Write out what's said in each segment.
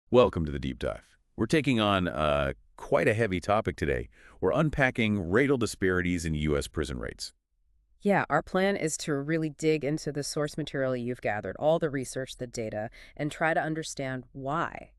Welcome to the deep dive. We're taking on quite a heavy topic today. We're unpacking racial disparities in U.S. prison rates. Yeah, our plan is to really dig into the source material you've gathered, all the research, the data, and try to understand why.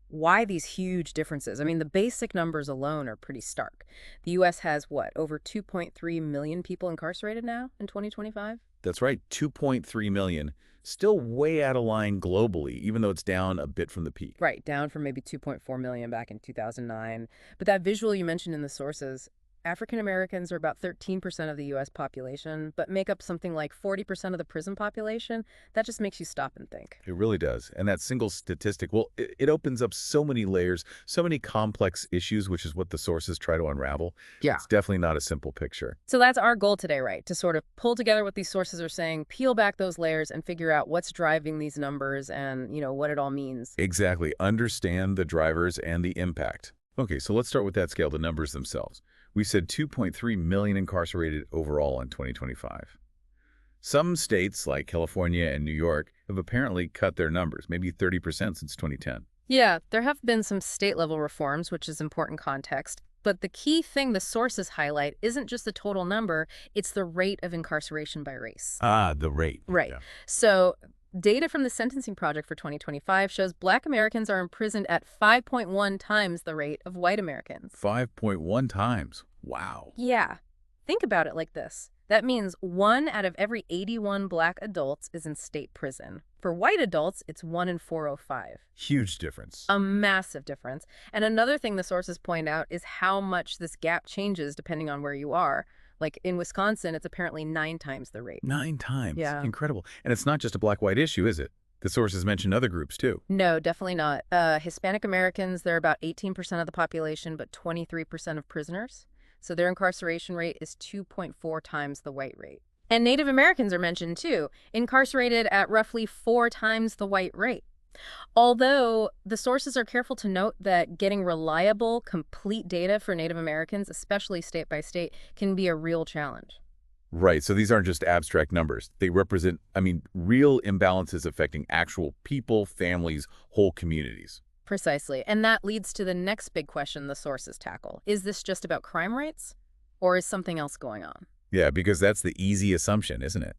Why these huge differences? I mean, the basic numbers alone are pretty stark. The U.S. has, what, over 2.3 million people incarcerated now in 2025? That's right, 2.3 million, still way out of line globally, even though it's down a bit from the peak. Right, down from maybe 2.4 million back in 2009. But that visual you mentioned in the sources, African Americans are about 13% of the U.S. population, but make up something like 40% of the prison population. That just makes you stop and think. It really does. And that single statistic, well, it opens up so many layers, so many complex issues, which is what the sources try to unravel. Yeah. It's definitely not a simple picture. So that's our goal today, right? To sort of pull together what these sources are saying, peel back those layers, and figure out what's driving these numbers and, what it all means. Exactly. Understand the drivers and the impact. Okay, so let's start with that scale, the numbers themselves. We said 2.3 million incarcerated overall in 2025. Some states, like California and New York, have apparently cut their numbers, maybe 30% since 2010. Yeah, there have been some state-level reforms, which is important context. But the key thing the sources highlight isn't just the total number, it's the rate of incarceration by race. Ah, the rate. Right. Yeah. So data from the Sentencing Project for 2025 shows Black Americans are imprisoned at 5.1 times the rate of white Americans. 5.1 times. Wow. Yeah. Think about it like this. That means 1 out of every 81 Black adults is in state prison. For white adults, it's 1 in 405. Huge difference. A massive difference. And another thing the sources point out is how much this gap changes depending on where you are. Like in Wisconsin, it's apparently 9 times the rate. 9 times. Yeah. Incredible. And it's not just a black-white issue, is it? The sources mention other groups, too. No, definitely not. Hispanic Americans, they're about 18% of the population, but 23% of prisoners. So their incarceration rate is 2.4 times the white rate. And Native Americans are mentioned too, incarcerated at roughly 4 times the white rate. Although the sources are careful to note that getting reliable, complete data for Native Americans, especially state by state, can be a real challenge. Right, so these aren't just abstract numbers. They represent, real imbalances affecting actual people, families, whole communities. Precisely. And that leads to the next big question the sources tackle. Is this just about crime rates, or is something else going on? Yeah, because that's the easy assumption, isn't it?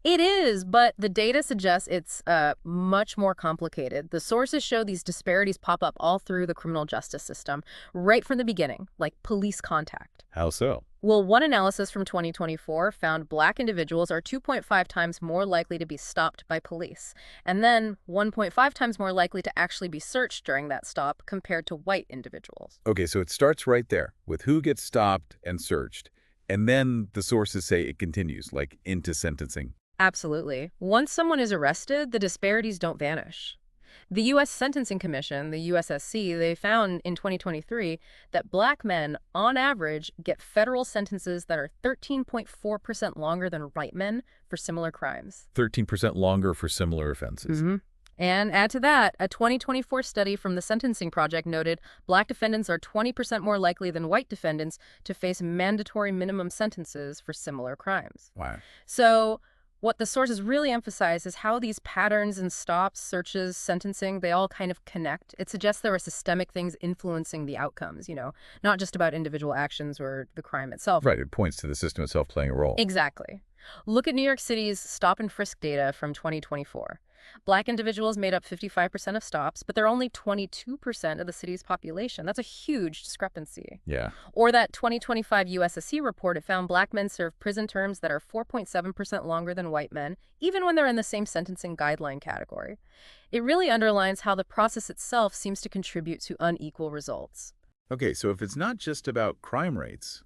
It is, but the data suggests it's much more complicated. The sources show these disparities pop up all through the criminal justice system, right from the beginning, like police contact. How so? Well, one analysis from 2024 found Black individuals are 2.5 times more likely to be stopped by police, and then 1.5 times more likely to actually be searched during that stop compared to white individuals. Okay, so it starts right there with who gets stopped and searched. And then the sources say it continues, like into sentencing. Absolutely. Once someone is arrested, the disparities don't vanish. The U.S. Sentencing Commission, the USSC, they found in 2023 that Black men, on average, get federal sentences that are 13.4% longer than white men for similar crimes. 13% longer for similar offenses. Mm-hmm. And add to that, a 2024 study from the Sentencing Project noted Black defendants are 20% more likely than white defendants to face mandatory minimum sentences for similar crimes. Wow. So what the sources really emphasize is how these patterns and stops, searches, sentencing, they all kind of connect. It suggests there are systemic things influencing the outcomes, not just about individual actions or the crime itself. Right, it points to the system itself playing a role. Exactly. Look at New York City's stop and frisk data from 2024. Black individuals made up 55% of stops, but they're only 22% of the city's population. That's a huge discrepancy. Yeah. Or that 2025 USSC report, it found Black men serve prison terms that are 4.7% longer than white men, even when they're in the same sentencing guideline category. It really underlines how the process itself seems to contribute to unequal results. Okay, so if it's not just about crime rates,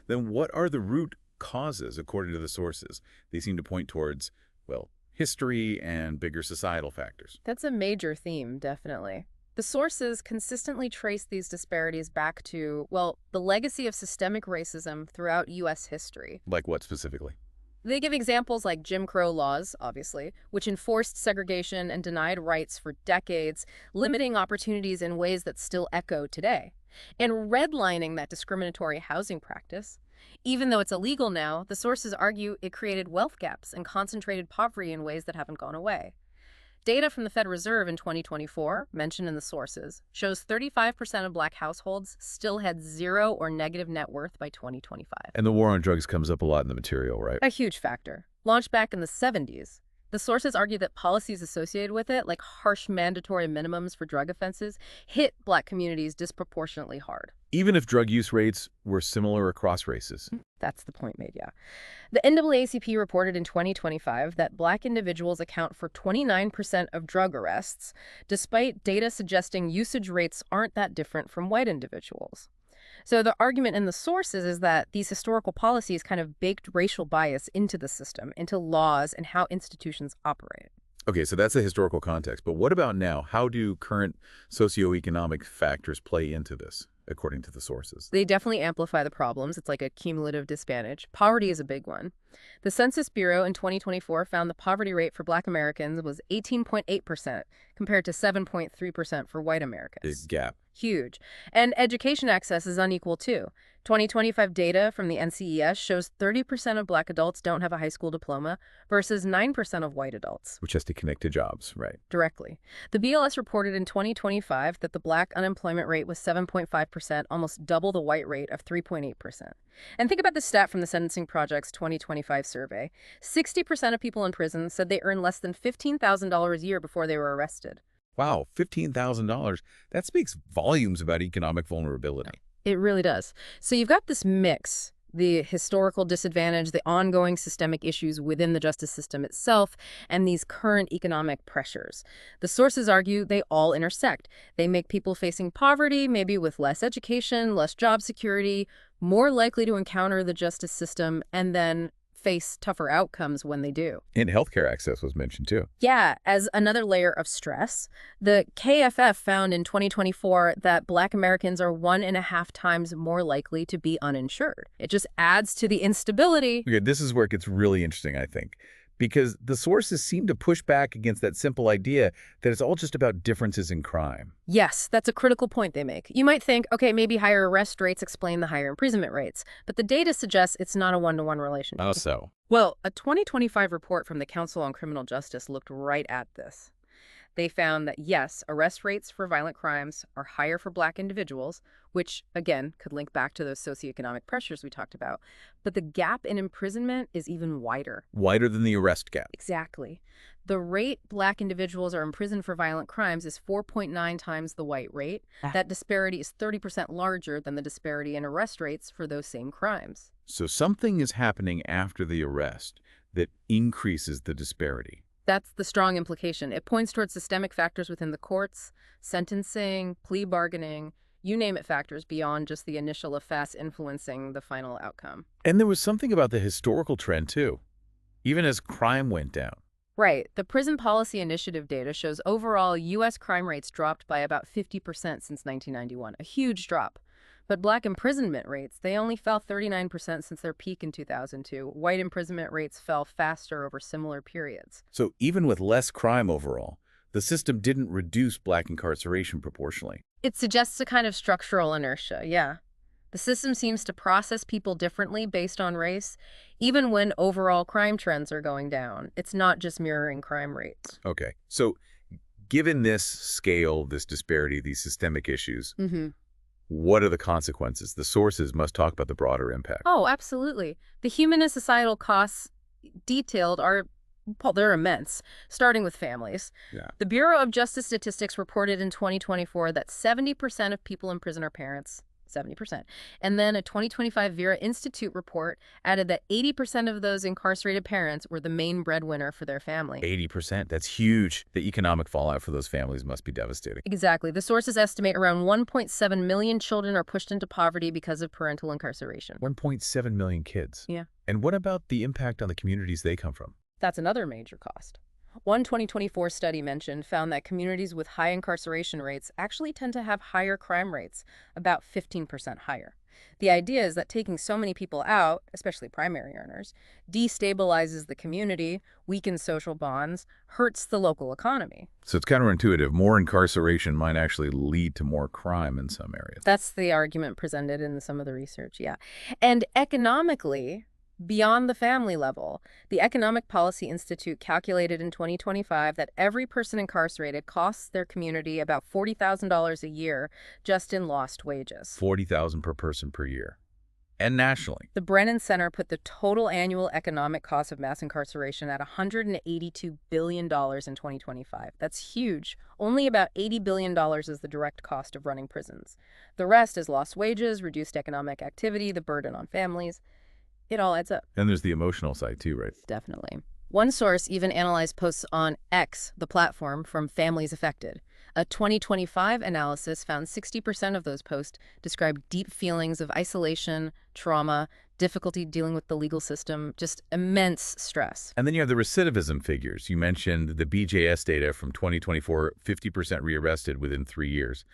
then what are the root causes, according to the sources? They seem to point towards, well, history and bigger societal factors. That's a major theme, definitely. The sources consistently trace these disparities back to, well, the legacy of systemic racism throughout U.S. history. Like what specifically? They give examples like Jim Crow laws, obviously, which enforced segregation and denied rights for decades, limiting opportunities in ways that still echo today. And redlining that discriminatory housing practice. Even though it's illegal now, the sources argue it created wealth gaps and concentrated poverty in ways that haven't gone away. Data from the Fed Reserve in 2024, mentioned in the sources, shows 35% of Black households still had zero or negative net worth by 2025. And the war on drugs comes up a lot in the material, right? A huge factor. Launched back in the 70s, the sources argue that policies associated with it, like harsh mandatory minimums for drug offenses, hit Black communities disproportionately hard. Even if drug use rates were similar across races. That's the point made, yeah. The NAACP reported in 2025 that Black individuals account for 29% of drug arrests, despite data suggesting usage rates aren't that different from white individuals. So the argument in the sources is that these historical policies kind of baked racial bias into the system, into laws and how institutions operate. Okay, so that's the historical context. But what about now? How do current socioeconomic factors play into this, according to the sources? They definitely amplify the problems. It's like a cumulative disadvantage. Poverty is a big one. The Census Bureau in 2024 found the poverty rate for Black Americans was 18.8% compared to 7.3% for white Americans. Big gap. Huge. And education access is unequal too. 2025 data from the NCES shows 30% of Black adults don't have a high school diploma versus 9% of white adults. Which has to connect to jobs, right? Directly. The BLS reported in 2025 that the Black unemployment rate was 7.5%, almost double the white rate of 3.8%. And think about the stat from the Sentencing Project's 2025 survey. 60% of people in prison said they earned less than $15,000 a year before they were arrested. Wow, $15,000. That speaks volumes about economic vulnerability. It really does. So you've got this mix, the historical disadvantage, the ongoing systemic issues within the justice system itself, and these current economic pressures. The sources argue they all intersect. They make people facing poverty, maybe with less education, less job security, more likely to encounter the justice system, and then face tougher outcomes when they do. And healthcare access was mentioned too. Yeah, as another layer of stress, the KFF found in 2024 that Black Americans are 1.5 times more likely to be uninsured. It just adds to the instability. Okay, this is where it gets really interesting, I think, because the sources seem to push back against that simple idea that it's all just about differences in crime. Yes, that's a critical point they make. You might think, okay, maybe higher arrest rates explain the higher imprisonment rates, but the data suggests it's not a one-to-one relationship. How so? Well, a 2025 report from the Council on Criminal Justice looked right at this. They found that, yes, arrest rates for violent crimes are higher for Black individuals, which, again, could link back to those socioeconomic pressures we talked about. But the gap in imprisonment is even wider. Wider than the arrest gap. Exactly. The rate Black individuals are imprisoned for violent crimes is 4.9 times the white rate. That disparity is 30% larger than the disparity in arrest rates for those same crimes. So something is happening after the arrest that increases the disparity. That's the strong implication. It points towards systemic factors within the courts, sentencing, plea bargaining, you name it, factors beyond just the initial offense influencing the final outcome. And there was something about the historical trend, too, even as crime went down. Right. The Prison Policy Initiative data shows overall U.S. crime rates dropped by about 50% since 1991, a huge drop. But Black imprisonment rates, they only fell 39% since their peak in 2002. White imprisonment rates fell faster over similar periods. So even with less crime overall, the system didn't reduce Black incarceration proportionally. It suggests a kind of structural inertia, yeah. The system seems to process people differently based on race, even when overall crime trends are going down. It's not just mirroring crime rates. Okay, so given this scale, this disparity, these systemic issues, what are the consequences? The sources must talk about the broader impact. Oh, absolutely. The human and societal costs detailed are, well, they're immense, starting with families. Yeah. The Bureau of Justice Statistics reported in 2024 that 70% of people in prison are parents. 70%. And then a 2025 Vera Institute report added that 80% of those incarcerated parents were the main breadwinner for their family. 80%, that's huge. The economic fallout for those families must be devastating. Exactly. The sources estimate around 1.7 million children are pushed into poverty because of parental incarceration. 1.7 million kids. Yeah. And what about the impact on the communities they come from? That's another major cost. One 2024 study found that communities with high incarceration rates actually tend to have higher crime rates, about 15% higher. The idea is that taking so many people out, especially primary earners, destabilizes the community, weakens social bonds, hurts the local economy. So it's counterintuitive. More incarceration might actually lead to more crime in some areas. That's the argument presented in some of the research, yeah. And economically, Beyond the family level, the Economic Policy Institute calculated in 2025 that every person incarcerated costs their community about $40,000 a year just in lost wages. 40,000 per person per year. And nationally. The Brennan Center put the total annual economic cost of mass incarceration at $182 billion in 2025. That's huge. Only about $80 billion is the direct cost of running prisons. The rest is lost wages, reduced economic activity, the burden on families. It all adds up. And there's the emotional side too, right? Definitely. One source even analyzed posts on X, the platform, from families affected. A 2025 analysis found 60% of those posts described deep feelings of isolation, trauma, difficulty dealing with the legal system, just immense stress. And then you have the recidivism figures. You mentioned the BJS data from 2024, 50% rearrested within 3 years.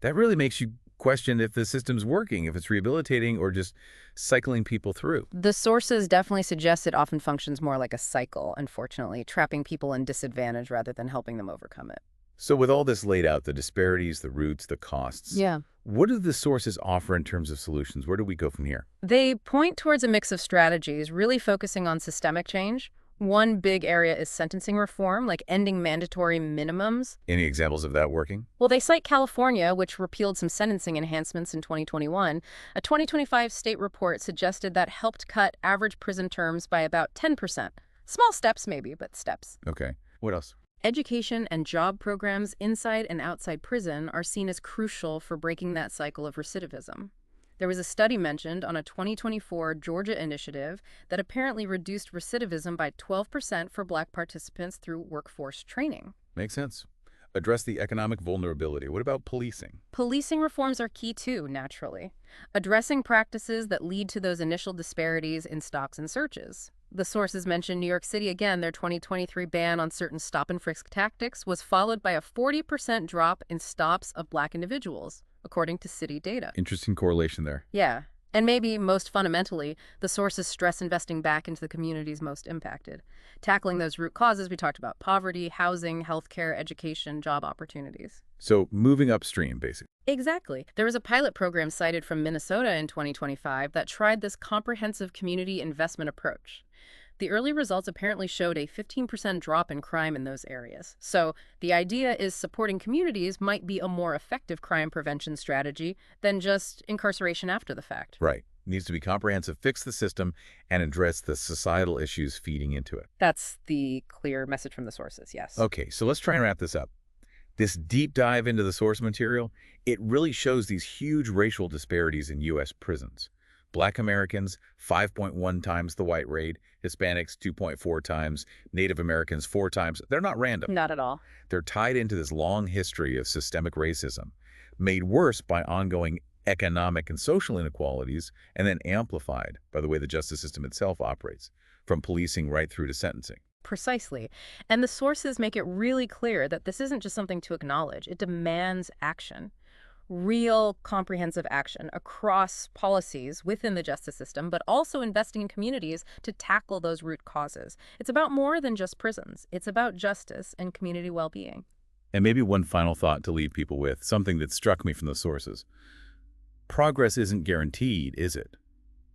That really makes you question if the system's working, if it's rehabilitating or just cycling people through. The sources definitely suggest it often functions more like a cycle, unfortunately, trapping people in disadvantage rather than helping them overcome it. So with all this laid out, the disparities, the roots, the costs, Yeah. what do the sources offer in terms of solutions? Where do we go from here? They point towards a mix of strategies, really focusing on systemic change. One big area is sentencing reform, like ending mandatory minimums. Any examples of that working? Well, they cite California, which repealed some sentencing enhancements in 2021. A 2025 state report suggested that helped cut average prison terms by about 10%. Small steps, maybe, but steps. Okay. What else? Education and job programs inside and outside prison are seen as crucial for breaking that cycle of recidivism. There was a study mentioned on a 2024 Georgia initiative that apparently reduced recidivism by 12% for Black participants through workforce training. Makes sense. Address the economic vulnerability. What about policing? Policing reforms are key too, naturally. Addressing practices that lead to those initial disparities in stops and searches. The sources mentioned New York City again. Their 2023 ban on certain stop-and-frisk tactics was followed by a 40% drop in stops of Black individuals, according to city data. Interesting correlation there. Yeah. And maybe most fundamentally, the sources stress investing back into the communities most impacted. Tackling those root causes, we talked about poverty, housing, healthcare, education, job opportunities. So moving upstream, basically. Exactly. There was a pilot program cited from Minnesota in 2025 that tried this comprehensive community investment approach. The early results apparently showed a 15% drop in crime in those areas. So the idea is supporting communities might be a more effective crime prevention strategy than just incarceration after the fact. Right. Needs to be comprehensive, fix the system, and address the societal issues feeding into it. That's the clear message from the sources, yes. Okay, so let's try and wrap this up. This deep dive into the source material, it really shows these huge racial disparities in U.S. prisons. Black Americans, 5.1 times the white rate, Hispanics, 2.4 times, Native Americans, 4 times. They're not random. Not at all. They're tied into this long history of systemic racism, made worse by ongoing economic and social inequalities, and then amplified by the way the justice system itself operates, from policing right through to sentencing. Precisely. And the sources make it really clear that this isn't just something to acknowledge. It demands action. Real comprehensive action across policies within the justice system, but also investing in communities to tackle those root causes. It's about more than just prisons. It's about justice and community well-being. And maybe one final thought to leave people with, something that struck me from the sources. Progress isn't guaranteed, is it?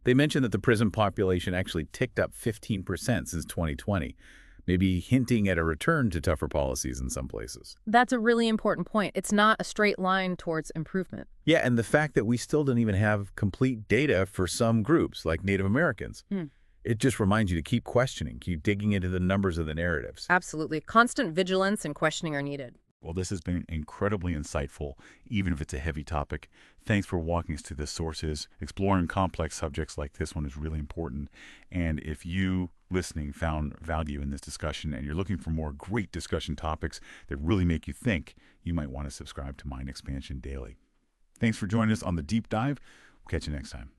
They mentioned that the prison population actually ticked up 15% since 2020, maybe hinting at a return to tougher policies in some places. That's a really important point. It's not a straight line towards improvement. Yeah, and the fact that we still don't even have complete data for some groups, like Native Americans. It just reminds you to keep questioning, keep digging into the numbers of the narratives. Absolutely. Constant vigilance and questioning are needed. Well, this has been incredibly insightful, even if it's a heavy topic. Thanks for walking us through the sources. Exploring complex subjects like this one is really important. And if you, listening, found value in this discussion and you're looking for more great discussion topics that really make you think, you might want to subscribe to Mind Expansion Daily. Thanks for joining us on the Deep Dive. We'll catch you next time.